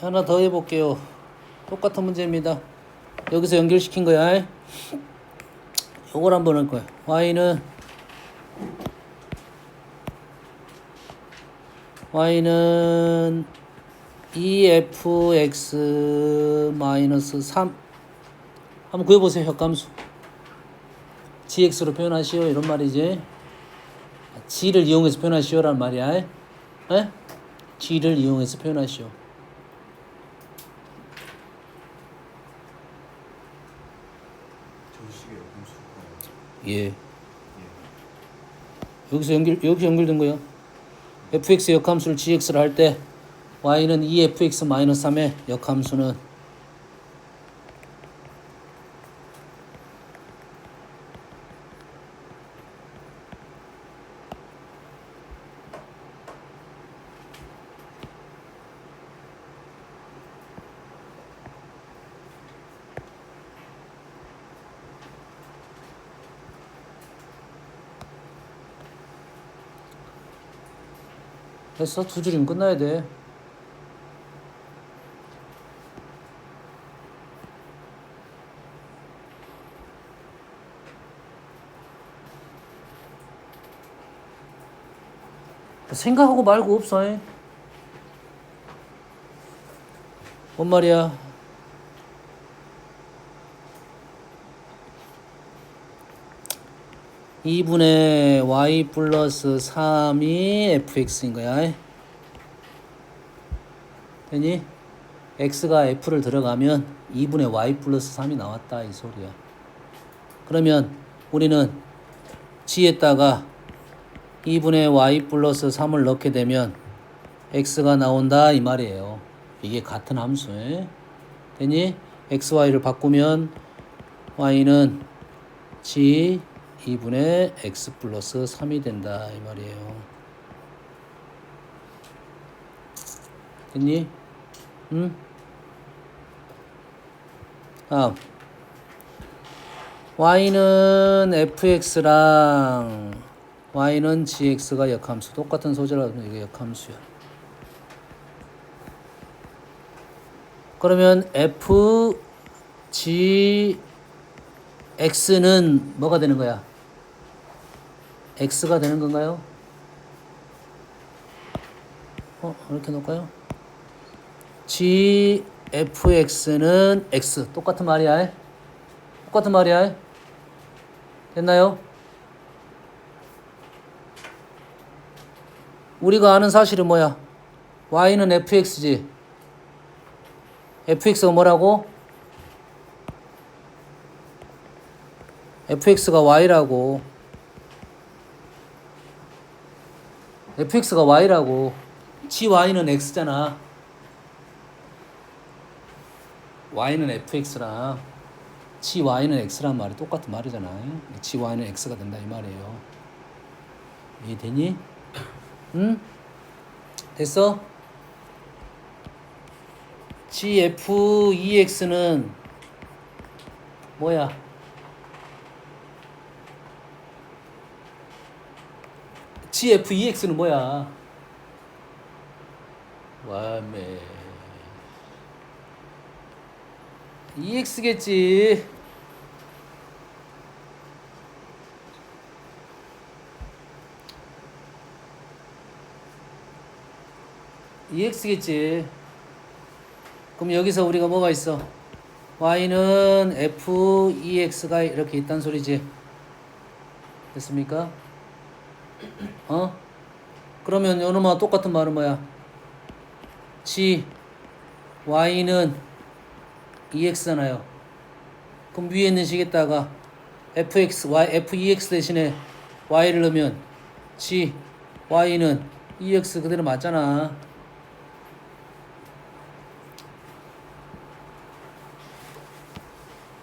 하나 더 해볼게요. 똑같은 문제입니다. 여기서 연결시킨 거야. 요걸 한번 할 거야. y는 2fx-3 한번 구해보세요. 역함수 gx로 표현하시오 이런 말이지. g를 이용해서 표현하시오란 말이야. 에? g를 이용해서 표현하시오. 저식의 역함수가 예. 여기서 연결된 거예요. fx 역함수를 gx로 할 때 y는 2fx-3의 역함수는 됐어? 두 줄이면 끝나야 돼. 생각하고 말고 없어. 뭔 말이야? (2분의 y 플러스 3이 fx인 거야. 되니? x가 f를 들어가면 2분의 y 플러스 3이 나왔다 이 소리야. 그러면 우리는 g에다가 2분의 y 플러스 3을 넣게 되면 x가 나온다 이 말이에요. 이게 같은 함수에 되니? xy를 바꾸면 y는 g 2분의 x 플러스 3이 된다 이 말이에요. 됐니? 응? 다음 y는 fx랑 y는 gx가 역함수. 똑같은 소재라서 이게 역함수야. 그러면 f g x는 뭐가 되는 거야? x가 되는 건가요? 이렇게 놓을까요? g fx는 x. 똑같은 말이야. 똑같은 말이야. 됐나요? 우리가 아는 사실은 뭐야? y는 fx지. fx가 뭐라고? fx가 y라고. fx가 y라고. gy는 x잖아. y는 fx랑 gy는 x란 말이 똑같은 말이잖아. gy는 x가 된다 이 말이에요. 이해되니? 응? 됐어? gf2x는 뭐야? gf2x는 뭐야? 와매 2x겠지. EX겠지. 그럼 여기서 우리가 뭐가 있어? Y는 F2X가 이렇게 있단 소리지. 됐습니까? 그러면 요놈아 똑같은 말은 뭐야? G, Y는 EX잖아요. 그럼 위에 있는 식에다가 FX, Y, F2X 대신에 Y를 넣으면 G, Y는 EX 그대로 맞잖아.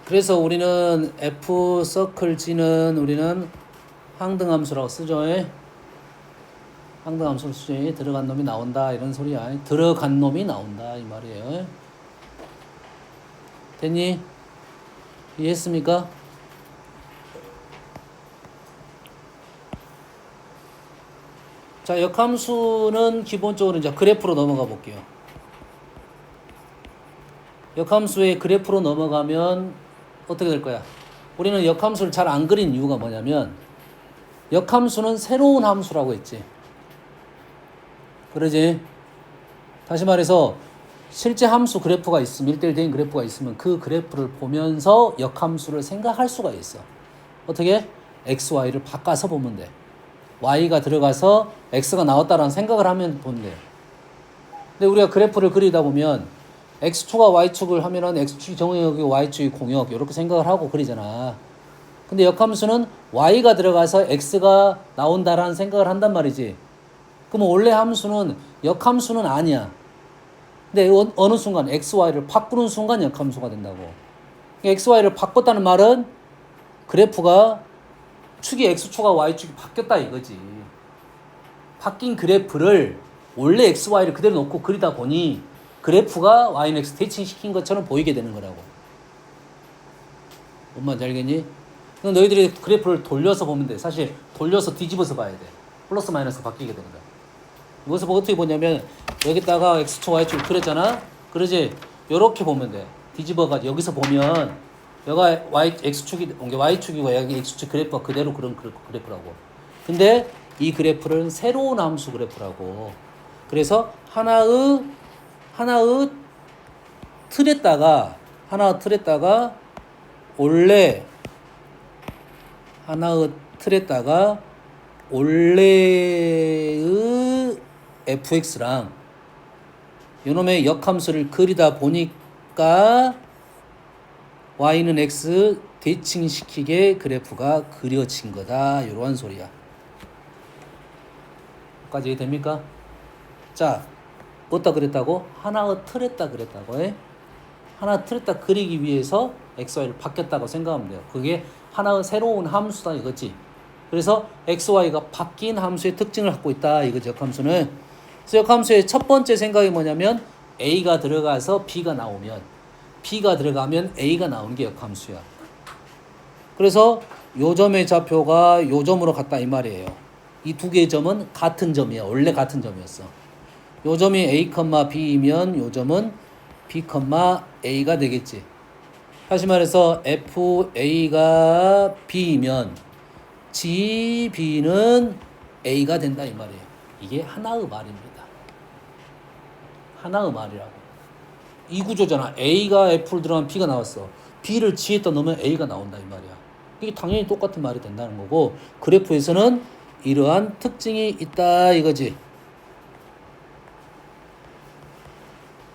그래서 우리는 F 서클 G는 우리는 항등함수라고 쓰죠. 항등함수를 쓰죠. 들어간 놈이 나온다 이런 소리야. 들어간 놈이 나온다 이 말이에요. 됐니? 이해했습니까? 자, 역함수는 기본적으로 이제 그래프로 넘어가 볼게요. 역함수의 그래프로 넘어가면 어떻게 될 거야? 우리는 역함수를 잘 안 그린 이유가 뭐냐면 역함수는 새로운 함수라고 했지. 그러지? 다시 말해서 실제 함수 그래프가 있으면 1대1 대인 그래프가 있으면 그 그래프를 보면서 역함수를 생각할 수가 있어. 어떻게? x, y를 바꿔서 보면 돼. y가 들어가서 x가 나왔다라는 생각을 하면 보면 돼. 근데 우리가 그래프를 그리다 보면 x축과 y축을 하면은 x축이 정역이고 y축이 공역 이렇게 생각을 하고 그리잖아. 근데 역함수는 y가 들어가서 x가 나온다라는 생각을 한단 말이지. 그럼 원래 함수는 역함수는 아니야. 근데 어느 순간 x, y를 바꾸는 순간 역함수가 된다고. x, y를 바꿨다는 말은 그래프가 축이 x축과 y축이 바뀌었다 이거지. 바뀐 그래프를 원래 x, y를 그대로 놓고 그리다 보니 그래프가 y는 x 대칭시킨 것처럼 보이게 되는 거라고. 뭔 말인지 알겠니? 그럼 너희들이 그래프를 돌려서 보면 돼. 사실 돌려서 뒤집어서 봐야 돼. 플러스 마이너스 바뀌게 되는 거야. 이것을 어떻게 보냐면 여기다가 x축 y축 그렸잖아. 그러지? 요렇게 보면 돼. 뒤집어가지고 여기서 보면 여기가 x축이 y축이고 여기 x축 그래프가 그대로 그런 그래프라고. 근데 이 그래프는 새로운 함수 그래프라고. 그래서 하나의 틀에다가 원래의 fx랑 요놈의 역함수를 그리다 보니까 y는 x 대칭시키게 그래프가 그려진 거다. 이러한 소리야. 여기까지 됩니까? 자, 어디다 그랬다고? 하나의 틀에다 그랬다고 해. 하나 틀에다 그리기 위해서 x, y를 바뀌었다고 생각하면 돼요. 그게 하나의 새로운 함수다 이거지. 그래서 x, y가 바뀐 함수의 특징을 갖고 있다 이거지. 역함수는. 그래서 역함수의 첫 번째 생각이 뭐냐면 a가 들어가서 b가 나오면 b가 들어가면 a가 나오는 게 역함수야. 그래서 요 점의 좌표가 요 점으로 갔다 이 말이에요. 이 두 개의 점은 같은 점이야. 원래 같은 점이었어. 요 점이 a, b이면 요 점은 b, a가 되겠지. 다시 말해서 fa가 b이면 gb는 a가 된다 이 말이에요. 이게 하나의 말입니다. 하나의 말이라고. 이 구조잖아. a가 f를 들어가면 b가 나왔어. b를 g에다 넣으면 a가 나온다 이 말이야. 이게 당연히 똑같은 말이 된다는 거고, 그래프에서는 이러한 특징이 있다 이거지.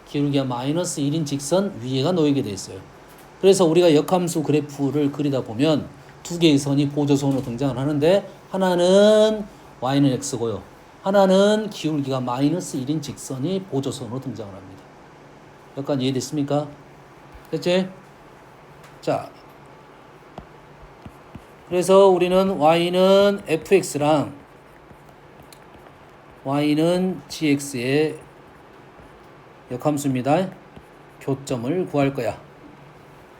기울기가 마이너스 1인 직선 위에가 놓이게 돼 있어요. 그래서 우리가 역함수 그래프를 그리다 보면 두 개의 선이 보조선으로 등장을 하는데 하나는 y는 x고요. 하나는 기울기가 마이너스 1인 직선이 보조선으로 등장을 합니다. 여기까지 이해됐습니까? 됐지? 자, 그래서 우리는 y는 fx랑 y는 gx의 역함수입니다. 교점을 구할 거야.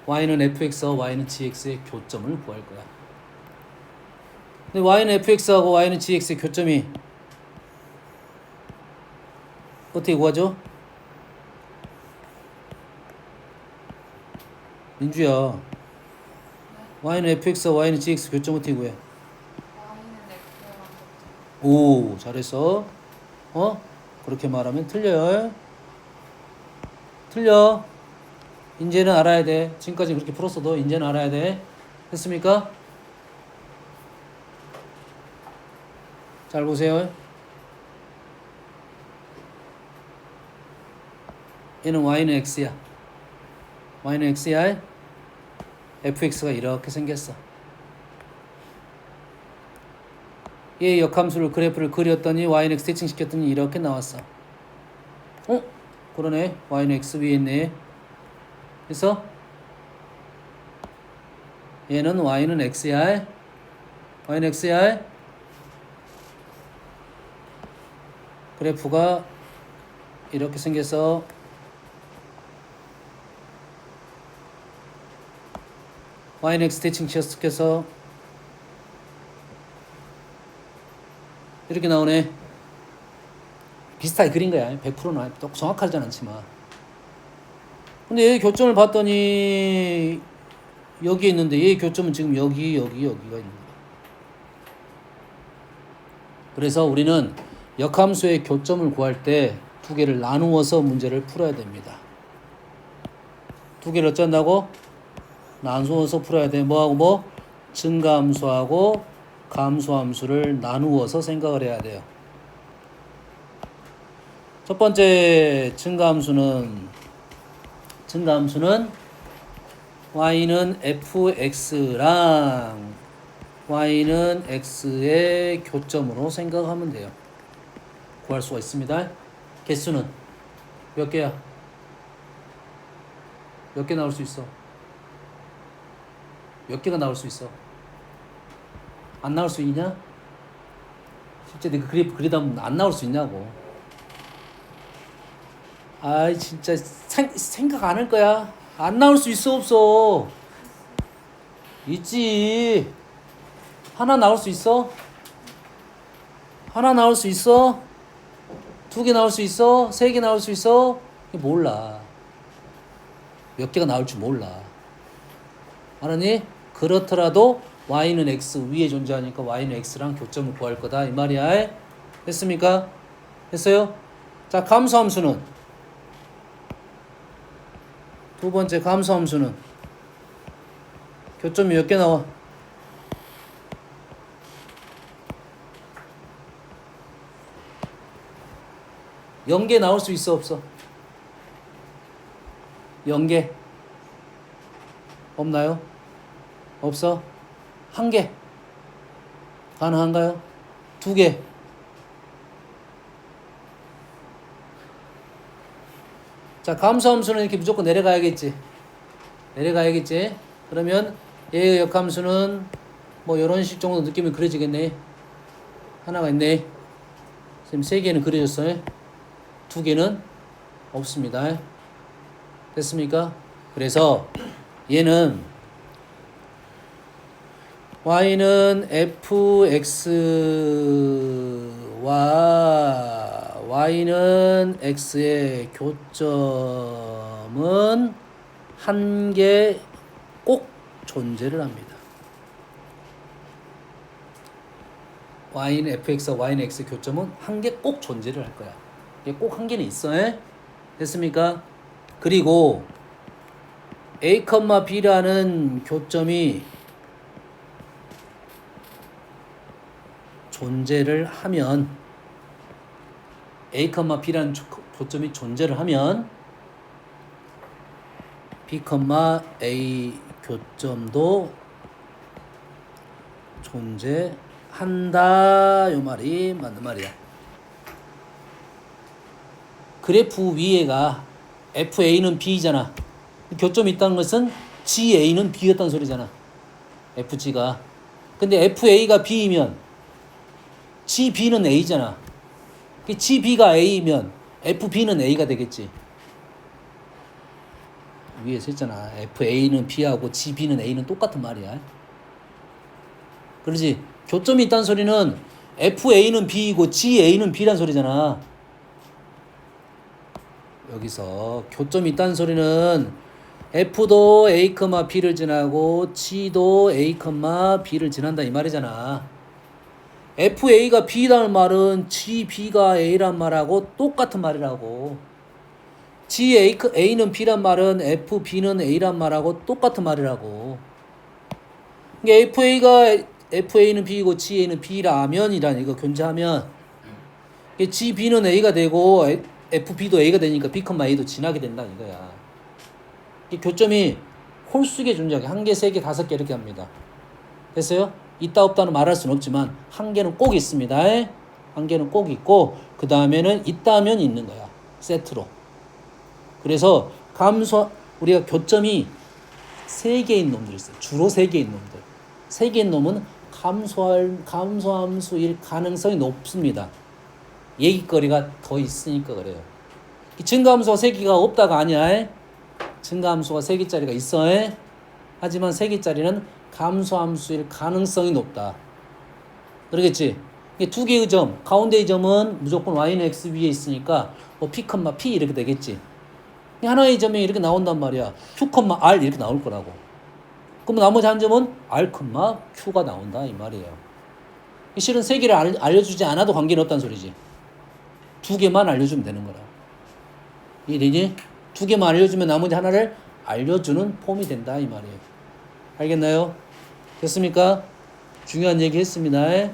y는 fx와 y는 gx의 교점을 구할 거야. 근데 y는 fx하고 y는 gx의 교점이 어떻게 구하죠? 민주야, y는 fx와 y는 gx 교점 어떻게 구해? 오, 잘했어. 그렇게 말하면 틀려요. 틀려. 인제는 알아야 돼. 지금까지 그렇게 풀었어도 인제는 알아야 돼. 됐습니까? 잘 보세요. 얘는 y는 x야. y는 x야. fx가 이렇게 생겼어. 얘 역함수를 그래프를 그렸더니 y는 x 대칭시켰더니 이렇게 나왔어. 그러네. y는 x 위에 있네. 그래서 얘는 y는 x야. y는 x야. 그래프가 이렇게 생겨서 y는 x 대칭시켜서 이렇게 나오네. 비슷하게 그린 거야. 100%는 정확하진 않지만. 근데 얘 교점을 봤더니 여기에 있는데 얘 교점은 지금 여기가 있는 거야. 그래서 우리는 역함수의 교점을 구할 때 두 개를 나누어서 문제를 풀어야 됩니다. 두 개를 어쩐다고? 나누어서 풀어야 돼. 뭐하고 뭐? 증가함수하고 감소함수를 나누어서 생각을 해야 돼요. 첫 번째 증가함수는 y는 fx랑 y는 x의 교점으로 생각하면 돼요. 구할 수가 있습니다. 개수는 몇 개야? 몇 개 나올 수 있어? 몇 개가 나올 수 있어? 안 나올 수 있냐? 실제 그 그래프 그리다 보면 안 나올 수 있냐고. 아이 진짜 생각 안 할 거야. 안 나올 수 있어 없어? 있지. 하나 나올 수 있어? 하나 나올 수 있어? 두 개 나올 수 있어? 세 개 나올 수 있어? 몰라. 몇 개가 나올 줄 몰라. 알았니? 그렇더라도 y는 x 위에 존재하니까 y는 x랑 교점을 구할 거다 이 말이야. 됐습니까? 됐어요? 자, 감소함수는 두 번째 감소함수는 교점이 몇 개 나와? 연계 나올 수 있어 없어? 연계 없나요? 없어? 한 개 가능한가요? 두 개? 자, 감소함수는 이렇게 무조건 내려가야겠지. 그러면 얘의 역함수는 뭐 이런 식 정도 느낌이 그려지겠네. 하나가 있네. 지금 세 개는 그려졌어요. 두 개는 없습니다. 됐습니까? 그래서 얘는 y는 fx와 y는 x의 교점은 한 개 꼭 존재를 합니다. y는 fx와 y는 x의 교점은 한 개 꼭 존재를 할 거야. 이게 꼭 한 개는 있어. 됐습니까? 그리고 a, b라는 교점이 존재를 하면 a, b라는 교점이 존재를 하면 b, a 교점도 존재한다 요 말이 맞는 말이야. 그래프 위에가 FA는 B잖아. 교점이 있다는 것은 GA는 B였다는 소리잖아. FG가. 근데 FA가 B이면 GB는 A잖아. GB가 A면 FB는 A가 되겠지. 위에서 했잖아. FA는 B하고 GB는 A는 똑같은 말이야. 그러지. 교점이 있다는 소리는 FA는 B이고 GA는 B란 소리잖아. 여기서 교점이 있다는 소리는 F도 A, B를 지나고 G도 A, B를 지난다 이 말이잖아. FA가 B라는 말은 GB가 A란 말하고 똑같은 말이라고. A는 B란 말은 FB는 A란 말하고 똑같은 말이라고. 그러니까 FA는 B이고 GA는 B라면이라는 이거 견제하면 GB는 A가 되고 FB도 A가 되니까 B, A도 지나게 된다 이거야. 이 교점이 홀수게 존재하게 한 개, 세 개, 다섯 개 이렇게 합니다. 됐어요? 있다 없다는 말할 수는 없지만 한 개는 꼭 있습니다. 한 개는 꼭 있고 그 다음에는 있다면 있는 거야. 세트로. 그래서 우리가 교점이 세 개인 놈들이 있어요. 주로 세 개인 놈들. 세 개인 놈은 감소함수일 가능성이 높습니다. 얘기거리가 더 있으니까 그래요. 증가함수가 세 개가 없다가 아니야. 증가함수가 세 개짜리가 있어. 하지만 세 개짜리는 감소함수일 가능성이 높다. 그러겠지? 두 개의 점, 가운데의 점은 무조건 y는 x 위에 있으니까 뭐 p, p 이렇게 되겠지. 하나의 점이 이렇게 나온단 말이야. Q, R 이렇게 나올 거라고. 그럼 나머지 한 점은 R, Q가 나온다 이 말이에요. 실은 세 개를 알려주지 않아도 관계는 없다는 소리지. 두 개만 알려주면 되는 거라. 이해되니? 두 개만 알려주면 나머지 하나를 알려주는 폼이 된다 이 말이에요. 알겠나요? 됐습니까? 중요한 얘기 했습니다.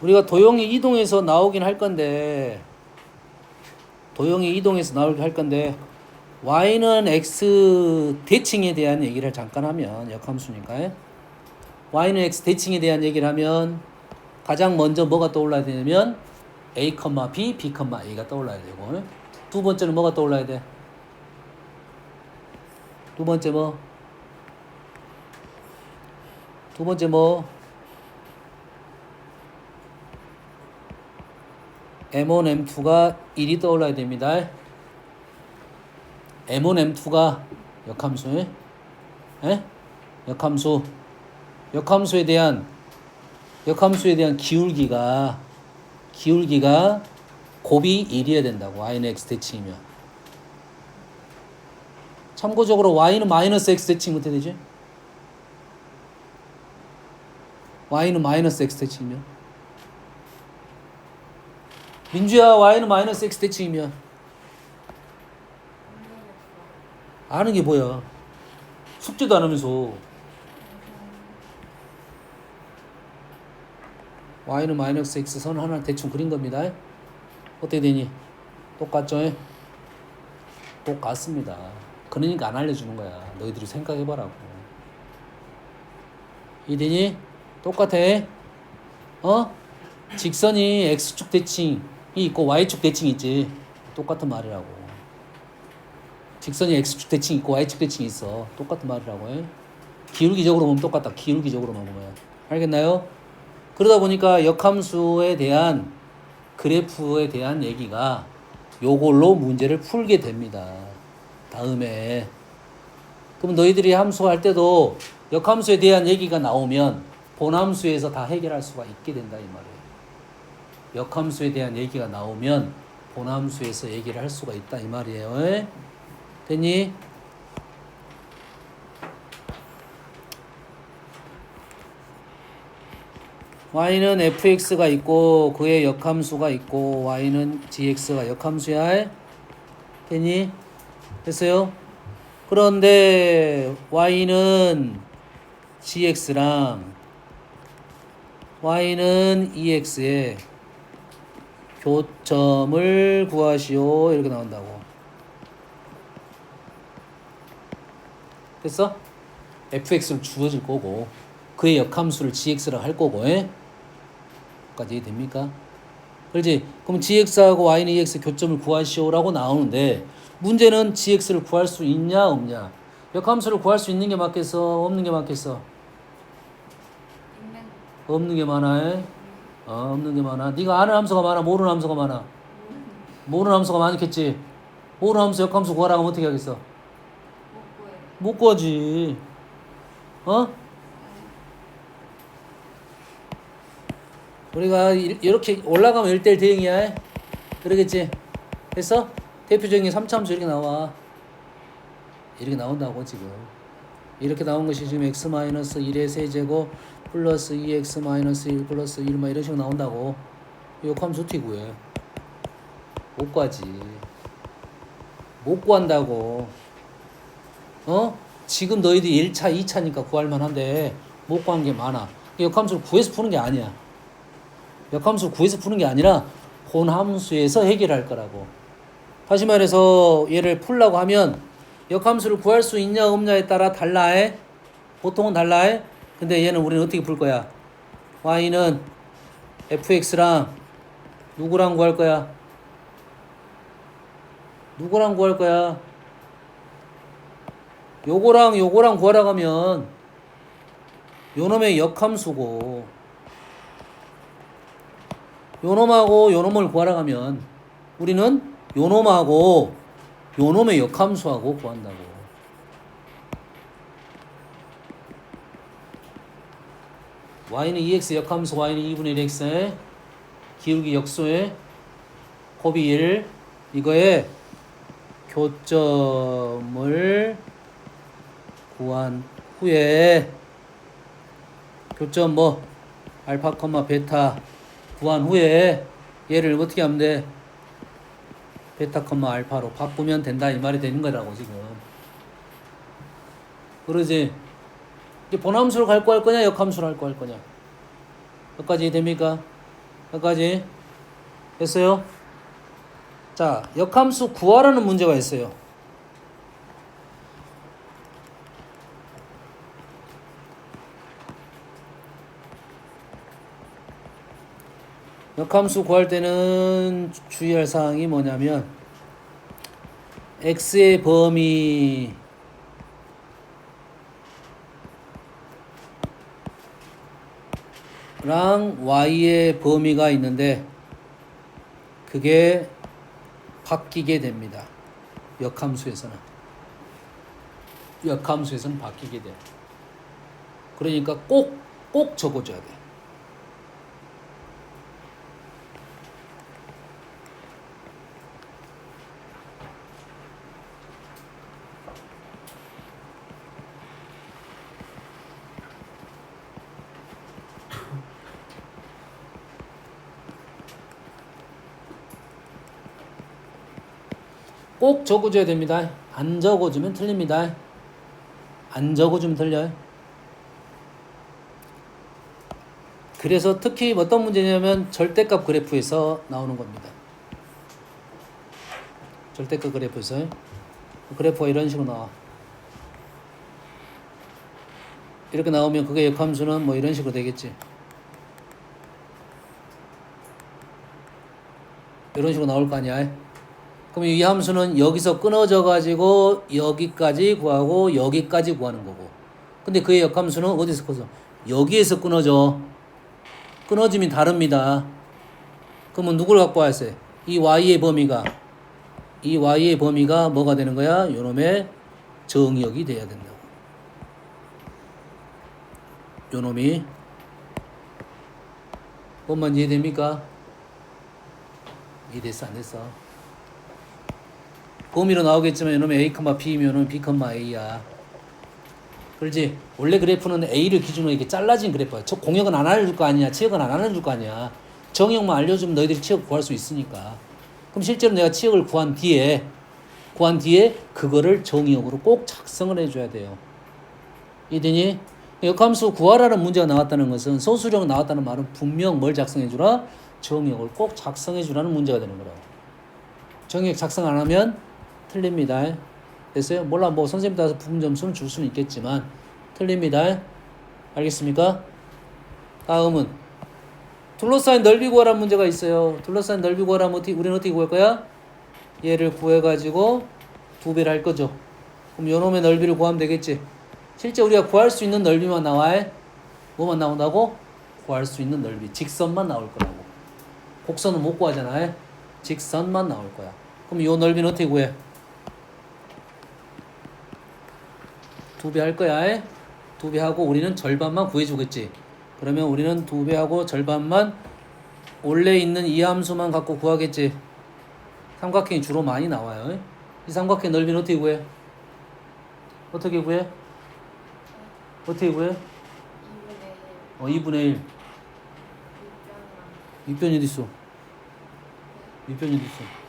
우리가 도형이 이동해서 나오긴 할 건데 y는 x 대칭에 대한 얘기를 잠깐 하면 역함수니까 y는 x 대칭에 대한 얘기를 하면 가장 먼저 뭐가 떠올라야 되냐면 a, b, b, a가 떠올라야 되고 두 번째는 뭐가 떠올라야 돼? 두 번째 뭐? M1, M2가 1이 떠올라야 됩니다. M1, M2가 역함수에 역함수에 대한 기울기가 곱이 1이어야 된다고. y는 x 대칭이면. 참고적으로 y는 마이너스 x 대칭이면 어떻게 되지? y는 마이너스 x 대칭이면. 민주야, y는 마이너스 x 대칭이면. 아는 게 뭐야? 숙제도 안 하면서. y는 마이너스 x 선 하나 대충 그린 겁니다. 어떻게 되니? 똑같죠? 똑같습니다. 그러니까 안 알려주는 거야. 너희들이 생각해보라고. 이되니? 똑같아. 직선이 x축 대칭이 있고 y축 대칭이 있지. 똑같은 말이라고. 직선이 x축 대칭이 있고 y축 대칭이 있어. 똑같은 말이라고. 기울기적으로 보면 똑같다. 기울기적으로만 보면. 알겠나요? 그러다 보니까 역함수에 대한 그래프에 대한 얘기가 요걸로 문제를 풀게 됩니다. 다음에. 그럼 너희들이 함수 할 때도 역함수에 대한 얘기가 나오면 본함수에서 다 해결할 수가 있게 된다 이 말이에요. 역함수에 대한 얘기가 나오면 본함수에서 얘기를 할 수가 있다 이 말이에요. 됐니? y는 fx가 있고 그의 역함수가 있고 y는 gx가 역함수야. 됐니? 됐어요? 그런데 y는 gx랑 y는 ex의 교점을 구하시오 이렇게 나온다고. 됐어? fx를 주어질 거고 그의 역함수를 gx라고 할 거고 까지 이해됩니까? 그렇지? 그럼 gx하고 y는 ex 교점을 구하시오라고 나오는데 문제는 gx를 구할 수 있냐 없냐. 역함수를 구할 수 있는 게 맞겠어? 없는 게 맞겠어? 없는 게 많아. 없는 게 많아. 네가 아는 함수가 많아? 모르는 함수가 많아? 모르는 함수가 많겠지? 모르는 함수 역함수 구하라고 하면 어떻게 하겠어? 못 구하지. 우리가 이렇게 올라가면 1대1 대응이야. 그러겠지? 됐어? 대표적인 3차함수 이렇게 나와. 이렇게 나온다고 지금. 이렇게 나온 것이 지금 x-1의 세제곱 플러스 2x-1 플러스 1 막 이런 식으로 나온다고. 역함수 어떻게 구해? 못 구하지. 못 구한다고. 지금 너희들이 1차, 2차니까 구할 만한데 못 구한 게 많아. 역함수를 구해서 푸는 게 아니야. 역함수를 구해서 푸는 게 아니라 본함수에서 해결할 거라고. 다시 말해서 얘를 풀라고 하면 역함수를 구할 수 있냐 없냐에 따라 달라해. 보통은 달라해. 근데 얘는 우리는 어떻게 풀 거야? y는 fx랑 누구랑 구할 거야? 누구랑 구할 거야? 요거랑 구하라고 하면 요놈의 역함수고 요놈하고 요놈을 구하라고 하면 우리는 요놈하고 요놈의 역함수하고 구한다고. y는 2x 역함수 y는 2분의 1x에 기울기 역소에 곱이 1 이거에 교점을 구한 후에 교점 뭐 알파, 베타 구한 후에 얘를 어떻게 하면 돼? 베타, 알파로 바꾸면 된다 이 말이 되는 거라고 지금. 그러지? 이제 본함수로 갈 거 할 거냐 역함수로 할 거 할 거냐? 여기까지 됩니까? 여기까지 됐어요? 자, 역함수 구하라는 문제가 있어요. 역함수 구할 때는 주의할 사항이 뭐냐면 x의 범위 랑 y의 범위가 있는데 그게 바뀌게 됩니다. 역함수에서는 바뀌게 돼. 그러니까 꼭 적어줘야 돼. 꼭 적어줘야 됩니다. 안 적어주면 틀립니다. 안 적어주면 틀려요. 그래서 특히 어떤 문제냐면 절대값 그래프에서 나오는 겁니다. 절대값 그래프에서 그래프가 이런 식으로 나와. 이렇게 나오면 그게 역함수는 뭐 이런 식으로 되겠지. 이런 식으로 나올 거 아니야. 그럼 이 함수는 여기서 끊어져 가지고 여기까지 구하고 여기까지 구하는 거고. 근데 그의 역함수는 어디서 끊어져? 여기에서 끊어져. 끊어짐이 다릅니다. 그러면 누굴 갖고 왔어요? 이 y의 범위가 뭐가 되는 거야? 요놈의 정역이 돼야 된다고. 요놈이 뭔만 이해됩니까? 이해됐어 안 됐어? 범위로 나오겠지만 이놈의 a, b면은 b, a야. 그렇지? 원래 그래프는 a를 기준으로 이렇게 잘라진 그래프야. 저 공역은 안 알려줄 거 아니야. 치역은 안 알려줄 거 아니야. 정역만 알려주면 너희들이 치역 구할 수 있으니까. 그럼 실제로 내가 치역을 구한 뒤에 그거를 정역으로 꼭 작성을 해줘야 돼요. 이되니? 역함수 구하라는 문제가 나왔다는 것은 소수령 나왔다는 말은 분명 뭘 작성해주라? 정역을 꼭 작성해주라는 문제가 되는 거라고. 정역 작성 안 하면 틀립니다. 됐어요? 몰라 뭐 선생님 따라서 부분 점수는 줄 수는 있겠지만 틀립니다. 알겠습니까? 다음은 둘러싸인 넓이 구하라는 문제가 있어요. 둘러싸인 넓이 구하라면 우리는 어떻게 구할 거야? 얘를 구해가지고 2배를 할 거죠. 그럼 요놈의 넓이를 구하면 되겠지. 실제 우리가 구할 수 있는 넓이만 나와야 뭐만 나온다고? 구할 수 있는 넓이. 직선만 나올 거라고. 곡선은 못 구하잖아요. 직선만 나올 거야. 그럼 요 넓이는 어떻게 구해? 2배 할 거야. 2배 하고 우리는 절반만 구해주겠지. 그러면 우리는 2배 하고 절반만 원래 있는 이 함수만 갖고 구하겠지. 삼각형이 주로 많이 나와요. 이 삼각형 넓이는 어떻게 구해? 어떻게 구해? 2분의 1. 밑변이 어디 있어? 밑변이 어디 있어?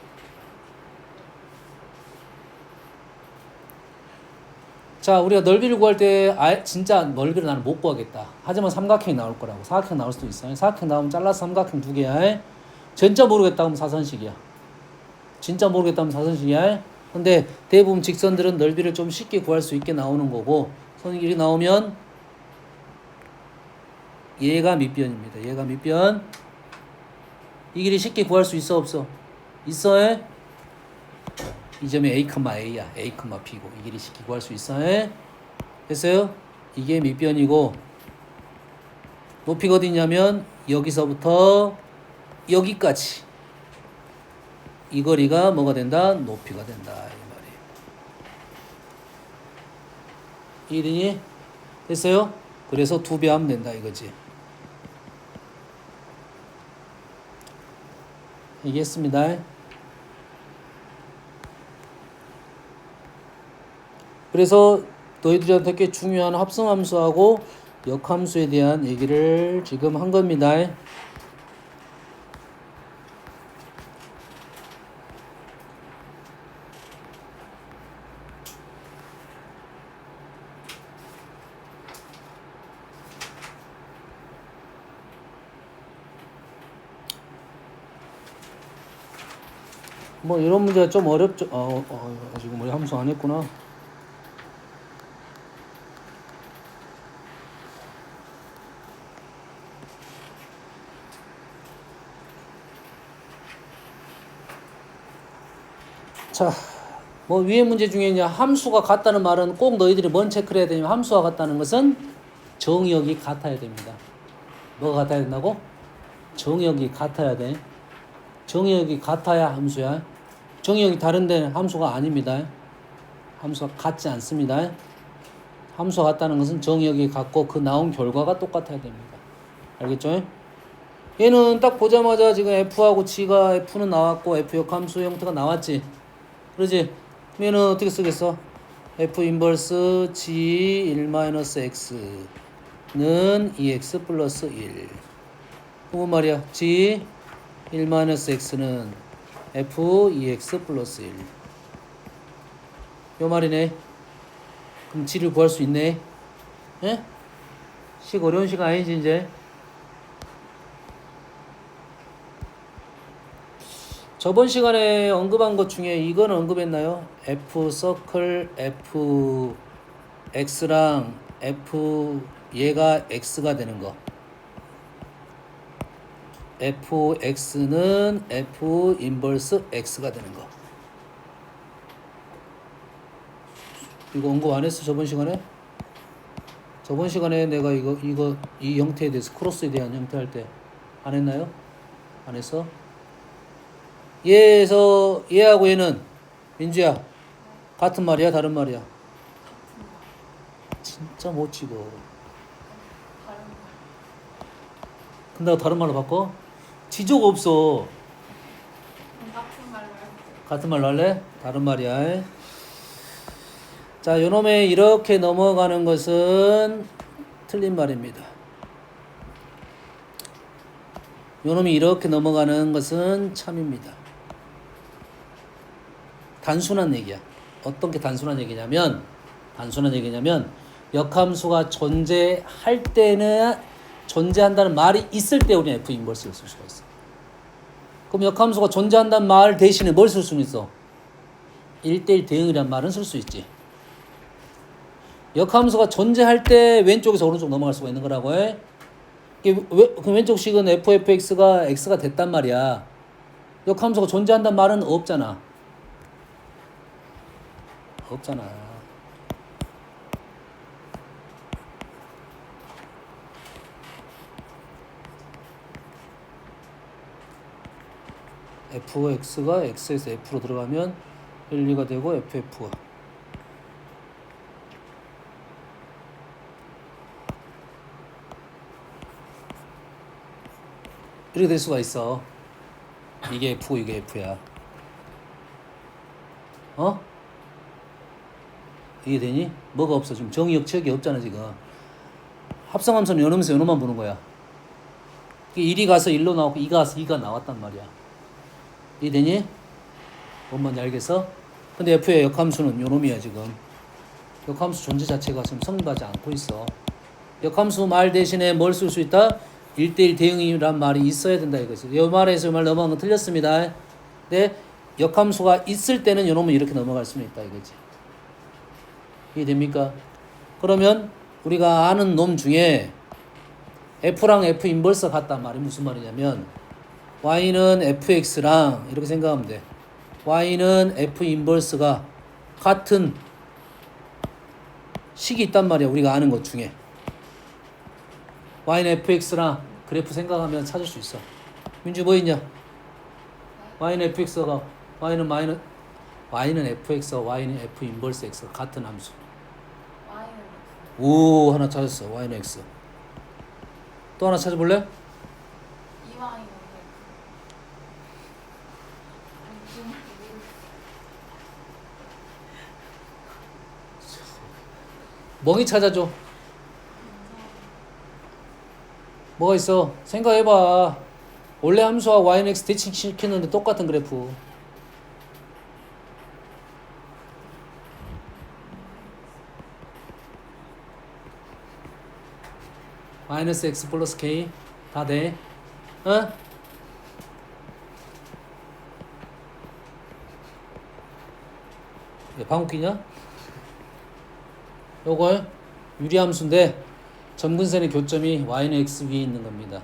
자, 우리가 넓이를 구할 때 진짜 넓이를 나는 못 구하겠다. 하지만 삼각형이 나올 거라고. 사각형 나올 수도 있어요. 사각형 나오면 잘라서 삼각형 2개야. 진짜 모르겠다 하면 사선식이야. 진짜 모르겠다 하면 사선식이야. 근데 대부분 직선들은 넓이를 좀 쉽게 구할 수 있게 나오는 거고, 선길이 나오면 얘가 밑변입니다. 얘가 밑변. 이 길이 쉽게 구할 수 있어 없어? 있어. 이 점이 a,a야. a, b고 이 길이 쉽게 구할 수 있어. 됐어요? 이게 밑변이고 높이가 어디 있냐면 여기서부터 여기까지 이 거리가 뭐가 된다? 높이가 된다 이 말이에요. 이해되니? 됐어요? 그래서 2배 하면 된다 이거지. 얘기했습니다. 그래서 너희들한테 꽤 중요한 합성함수하고 역함수에 대한 얘기를 지금 한 겁니다. 뭐 이런 문제가 좀 어렵죠. 지금 우리 함수 안 했구나. 자, 뭐 위에 문제 중에 이제 함수가 같다는 말은 꼭 너희들이 뭔 체크를 해야 되냐면 함수가 같다는 것은 정의역이 같아야 됩니다. 뭐가 같아야 된다고? 정의역이 같아야 돼. 정의역이 같아야 함수야. 정의역이 다른 데는 함수가 아닙니다. 함수가 같지 않습니다. 함수가 같다는 것은 정의역이 같고 그 나온 결과가 똑같아야 됩니다. 알겠죠? 얘는 딱 보자마자 지금 F하고 G가 F는 나왔고 F 역함수 형태가 나왔지. 그러지? 얘는 어떻게 쓰겠어? F 인버스 G 1-X는 2X 플러스 1. 그건 말이야. G 1-X는 F 2X 플러스 1. 요 말이네. 그럼 G를 구할 수 있네. 예? 어려운 시간 아니지 이제. 저번 시간에 언급한 것 중에 이거는 언급했나요? F 서클 F X랑 F 얘가 X가 되는 거. F X는 F 인버스 X가 되는 거. 이거 언급 안 했어 저번 시간에? 저번 시간에 내가 이 형태에 대해서 크로스에 대한 형태 할 때 안 했나요? 안 했어? 얘하고 얘는 민주야 같은 말이야 다른 말이야? 진짜 못 찍어. 근데 다른 말로 바꿔? 지적 없어. 같은 말로 할래? 다른 말이야. 자, 요놈에 이렇게 넘어가는 것은 틀린 말입니다. 요놈이 이렇게 넘어가는 것은 참입니다. 단순한 얘기야. 어떤 게 단순한 얘기냐면 역함수가 존재할 때는 존재한다는 말이 있을 때 우리는 F 인버스를 쓸 수가 있어. 그럼 역함수가 존재한다는 말 대신에 뭘 쓸 수는 있어? 1대1 대응이란 말은 쓸 수 있지. 역함수가 존재할 때 왼쪽에서 오른쪽 넘어갈 수가 있는 거라고 해. 그 왼쪽 식은 fx가 x가 됐단 말이야. 역함수가 존재한다는 말은 없잖아. fx가 x에서 f로 들어가면 1, 2가 되고 ff가 이렇게 될 수가 있어. 이게 f고 이게 f야. 이게 되니? 뭐가 없어? 지금 정의역 척이 없잖아 지금. 합성함수는 요놈에서 요놈만 보는 거야. 1이 가서 1로 나오고 2가 가서 2가 나왔단 말이야. 이해 되니? 뭔 말인지 알겠어? 근데 f의 역함수는 요놈이야 지금. 역함수 존재 자체가 지금 성립하지 않고 있어. 역함수 말 대신에 뭘 쓸 수 있다? 1대1 대응이란 말이 있어야 된다 이거지. 이 말에서 이 말 넘어간 건 틀렸습니다. 근데 역함수가 있을 때는 요놈은 이렇게 넘어갈 수는 있다 이거지. 이해됩니까? 그러면 우리가 아는 놈 중에 F랑 F 인버스가 같단 말이 무슨 말이냐면 Y는 FX랑 이렇게 생각하면 돼. Y는 F 인버스가 같은 식이 있단 말이야. 우리가 아는 것 중에. Y는 FX랑 그래프 생각하면 찾을 수 있어. 민주 뭐 있냐? Y는 FX가 Y는 FX와 Y는 F 인버스 X가 같은 함수. 오 하나 찾았어. Y는 X. 또 하나 찾아볼래? 멍이 찾아줘. 뭐가 있어? 생각해봐. 원래 함수와 yx 대칭시키는데 똑같은 그래프. 마이너스 x 플러스 k 다 돼. 어? 방울 끼냐? 요걸 유리함수인데 점근선의 교점이 y는 x 위에 있는 겁니다.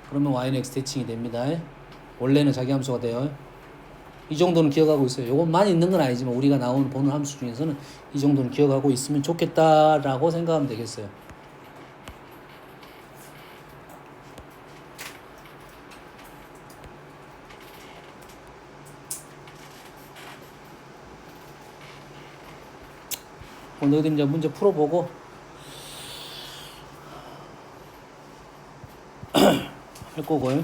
그러면 y는 x 대칭이 됩니다. 원래는 자기 함수가 돼요. 이 정도는 기억하고 있어요. 요건 많이 있는 건 아니지만 우리가 나오는 보는 함수 중에서는 이 정도는 기억하고 있으면 좋겠다라고 생각하면 되겠어요. 오늘 어디 이제 문제 풀어보고 할 거고요.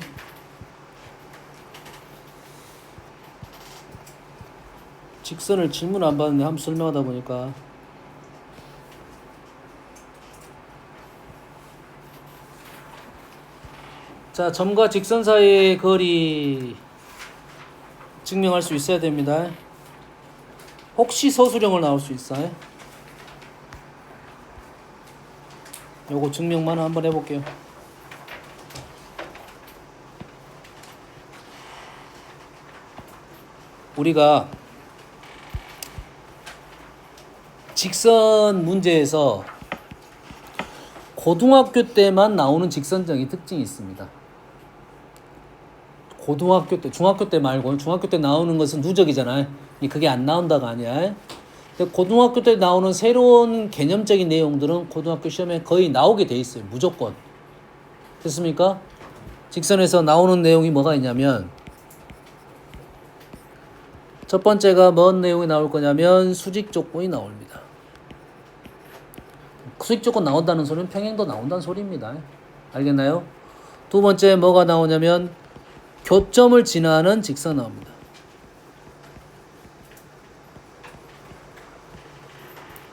직선을 질문 안 받는데 함수 설명하다 보니까 자, 점과 직선 사이의 거리 증명할 수 있어야 됩니다. 혹시 서술형을 나올 수 있어요? 요거 증명만 한번 해볼게요. 우리가 직선 문제에서 고등학교 때만 나오는 직선정의 특징이 있습니다. 고등학교 때, 중학교 때 말고 중학교 때 나오는 것은 누적이잖아요. 그게 안 나온다가 아니야. 근데 고등학교 때 나오는 새로운 개념적인 내용들은 고등학교 시험에 거의 나오게 돼 있어요. 무조건. 됐습니까? 직선에서 나오는 내용이 뭐가 있냐면 첫 번째가 뭔 내용이 나올 거냐면 수직 조건이 나옵니다. 수직 조건 나온다는 소리는 평행도 나온다는 소리입니다. 알겠나요? 두 번째 뭐가 나오냐면 교점을 지나는 직선 나옵니다.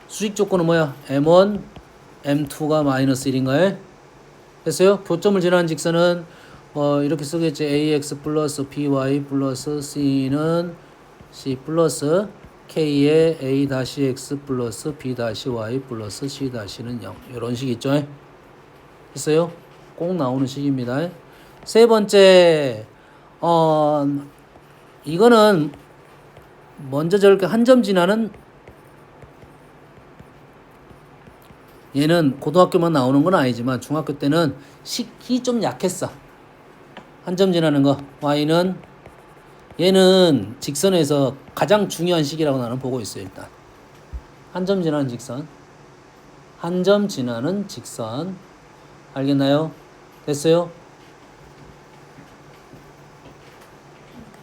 수직 조건은 뭐야? M1, M2가 마이너스 1인가요? 됐어요? 교점을 지나는 직선은 이렇게 쓰겠지. AX 플러스 BY 플러스 C는 C 플러스 K의 A-X 플러스 B-Y 플러스 C-는 0. 이런 식 있죠? 됐어요? 꼭 나오는 식입니다. 세 번째, 이거는 먼저 저렇게 한 점 지나는 얘는 고등학교만 나오는 건 아니지만 중학교 때는 식이 좀 약했어. 한 점 지나는 거. Y는 얘는 직선에서 가장 중요한 식이라고 나는 보고 있어요. 일단 한 점 지나는 직선, 한 점 지나는 직선. 알겠나요? 됐어요?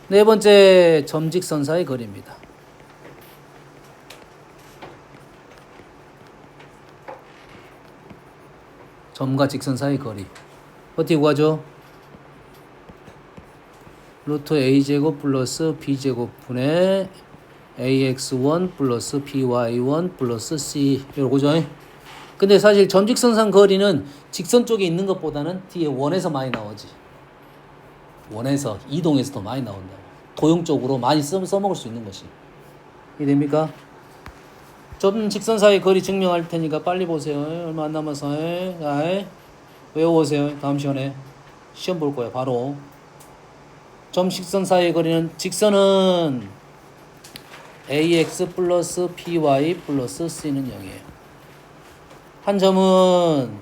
네 번째, 점직선 사이 거리입니다. 점과 직선 사이 거리 어떻게 구하죠? 루트 a제곱 플러스 b제곱분의 ax1 플러스 by1 플러스 c 이거죠. 근데 사실 점직선상 거리는 직선 쪽에 있는 것보다는 뒤에 원에서 많이 나오지. 원에서 이동해서 더 많이 나온다. 도용적으로 많이 써먹을 수 있는 것이. 이해됩니까? 점 직선 사이 거리 증명할 테니까 빨리 보세요. 얼마 안 남아서. 외워오세요. 다음 시간에 시험 볼 거예요. 바로 점 직선 사이의 거리는 직선은 ax 플러스 by 플러스 c는 0이에요. 한 점은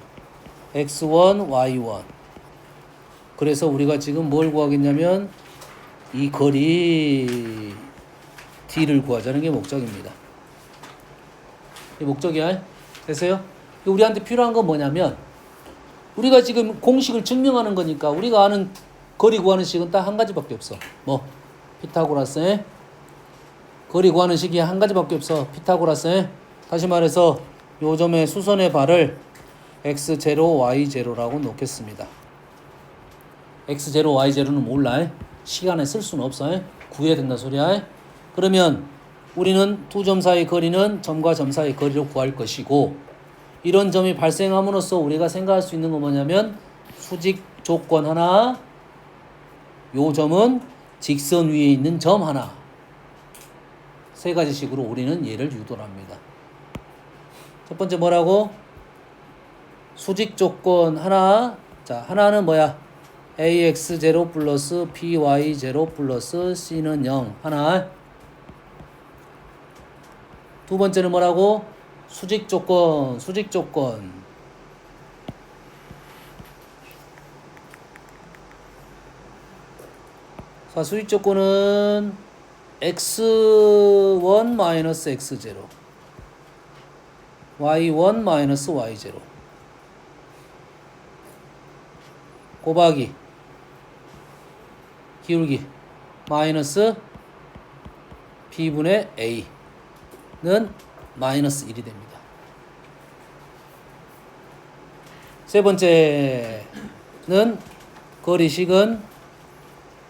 x1, y1. 그래서 우리가 지금 뭘 구하겠냐면 이 거리 d를 구하자는 게 목적입니다. 이 목적이야. 됐어요? 우리한테 필요한 건 뭐냐면 우리가 지금 공식을 증명하는 거니까 우리가 아는 거리 구하는 식은 딱 한 가지밖에 없어. 뭐? 피타고라스. 거리 구하는 식이 한 가지밖에 없어. 피타고라스. 다시 말해서 요 점의 수선의 발을 x0, y0라고 놓겠습니다. x0, y0는 몰라. 시간에 쓸 수는 없어. 구해야 된다 소리야. 그러면 우리는 두 점 사이 거리는 점과 점 사이 거리로 구할 것이고 이런 점이 발생함으로써 우리가 생각할 수 있는 건 뭐냐면 수직 조건 하나, 요 점은 직선 위에 있는 점 하나. 세 가지식으로 우리는 얘를 유도를 합니다. 첫 번째 뭐라고? 수직 조건 하나. 자, 하나는 뭐야? ax0 플러스 by0 플러스 c는 0 하나. 두 번째는 뭐라고? 수직 조건. 자, 수직 조건은 x1 마이너스 x0 y1 마이너스 y0 곱하기 기울기 마이너스 b분의 a는 마이너스 1이 됩니다. 세 번째는 거리식은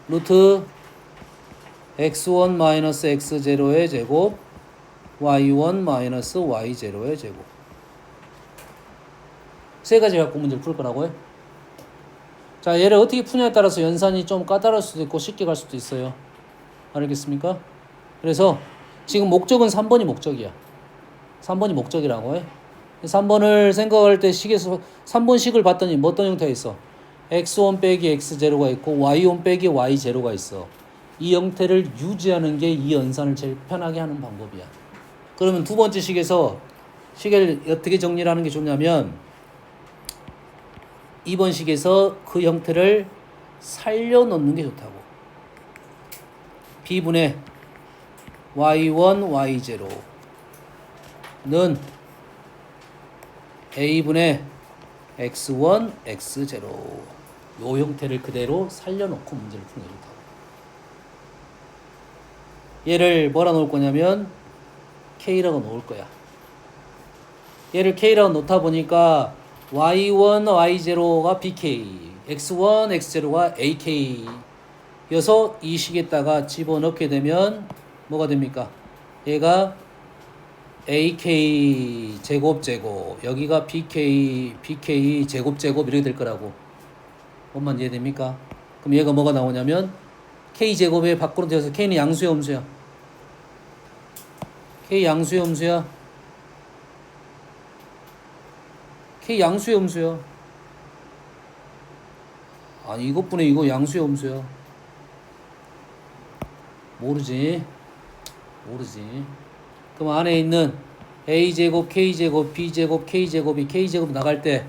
루트 x1 마이너스 x0의 제곱 y1 마이너스 y0의 제곱. 세 가지 갖고 문제를 풀 거라고요. 자, 얘를 어떻게 푸냐에 따라서 연산이 좀 까다로울 수도 있고 쉽게 갈 수도 있어요. 알겠습니까? 그래서 지금 목적은 3번이 목적이야. 3번이 목적이라고 해. 3번을 생각할 때 식에서 3번 식을 봤더니 뭐 어떤 형태가 있어? x1 빼기 x0가 있고 y1 빼기 y0가 있어. 이 형태를 유지하는 게 이 연산을 제일 편하게 하는 방법이야. 그러면 두 번째 식에서 식을 어떻게 정리를 하는 게 좋냐면 2번 식에서 그 형태를 살려놓는 게 좋다고. b분의 y1 y0는 a분의 x1 x0 요 형태를 그대로 살려놓고 문제를 푸는 게 좋다고. 얘를 뭐라 놓을 거냐면 K라고 놓을 거야. 얘를 K라고 놓다 보니까 Y1, Y0가 BK, X1, X0가 AK 여서 이 식에다가 집어넣게 되면 뭐가 됩니까? 얘가 AK 제곱 여기가 BK 제곱 이렇게 될 거라고. 뭔만 이해됩니까? 그럼 얘가 뭐가 나오냐면 K제곱에 밖으로 되어서 K는 양수야 음수야? K 양수야 음수야? K 양수야 음수야? 아니 이것뿐에 이거 양수야 음수야? 모르지. 그럼 안에 있는 A제곱, K제곱, B제곱, K제곱이 K제곱 나갈 때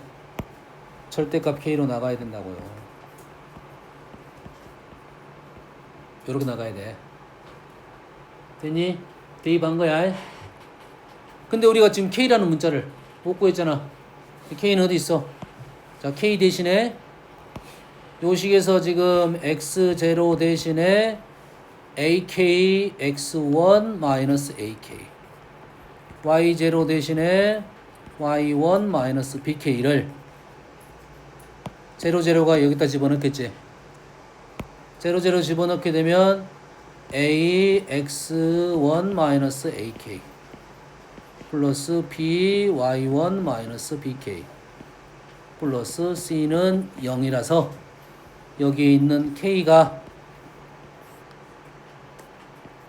절대값 K로 나가야 된다고요. 요렇게 나가야 돼. 됐니? 대입한 거야. 근데 우리가 지금 K라는 문자를 못 구했잖아. K는 어디 있어? 자, K 대신에 요 식에서 지금 X0 대신에 AK X1 마이너스 AK Y0 대신에 Y1 마이너스 BK를 00가 여기다 집어넣겠지. 00 집어넣게 되면 AX1 마이너스 AK 플러스 BY1 마이너스 BK 플러스 C는 0이라서 여기에 있는 K가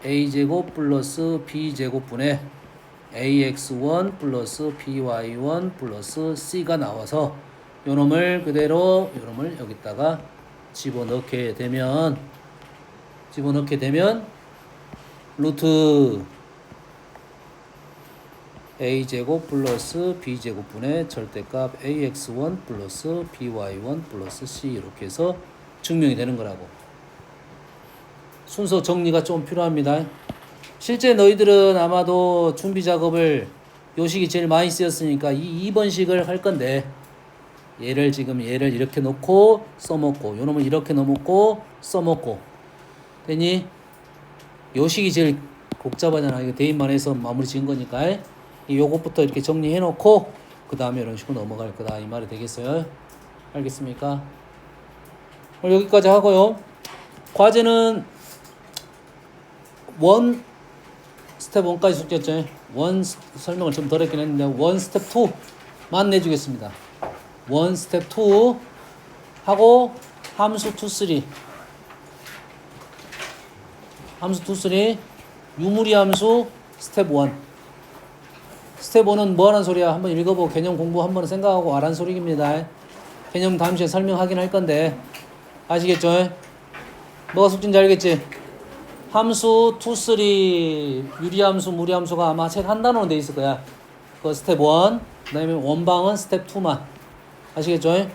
A제곱 플러스 B제곱분의 AX1 플러스 BY1 플러스 C가 나와서 요놈을 그대로 요놈을 여기다가 집어넣게 되면 루트 A제곱 플러스 B제곱분의 절대값 AX1 플러스 BY1 플러스 C 이렇게 해서 증명이 되는 거라고. 순서 정리가 좀 필요합니다. 실제 너희들은 아마도 준비 작업을 요식이 제일 많이 쓰였으니까 이 2번식을 할 건데 얘를 이렇게 놓고 써먹고 요놈을 이렇게 놓고 써먹고 됐니? 요식이 제일 복잡하잖아. 이거 대입만 해서 마무리 지은 거니까 요것부터 이렇게 정리해 놓고 그 다음에 이런 식으로 넘어갈 거다 이 말이 되겠어요? 알겠습니까? 여기까지 하고요. 과제는 스텝 1까지 숙제였죠. 설명을 좀 덜 했긴 했는데 스텝 2 내주겠습니다. 1 스텝 2 하고 함수 2, 3 함수 2, 3 유무리 함수 스텝 1 스텝 1은 뭐 하는 소리야? 한번 읽어보고 개념 공부 한번 생각하고 알란 소리입니다. 개념 다음 시간에 설명하긴 할 건데 아시겠죠? 뭐가 숙제인지 알겠지? 함수 2, 3 유리함수, 무리함수가 아마 책 한 단어로 돼 있을 거야. 그 스텝 1 그 다음에 원방은 스텝 2만 아시겠죠?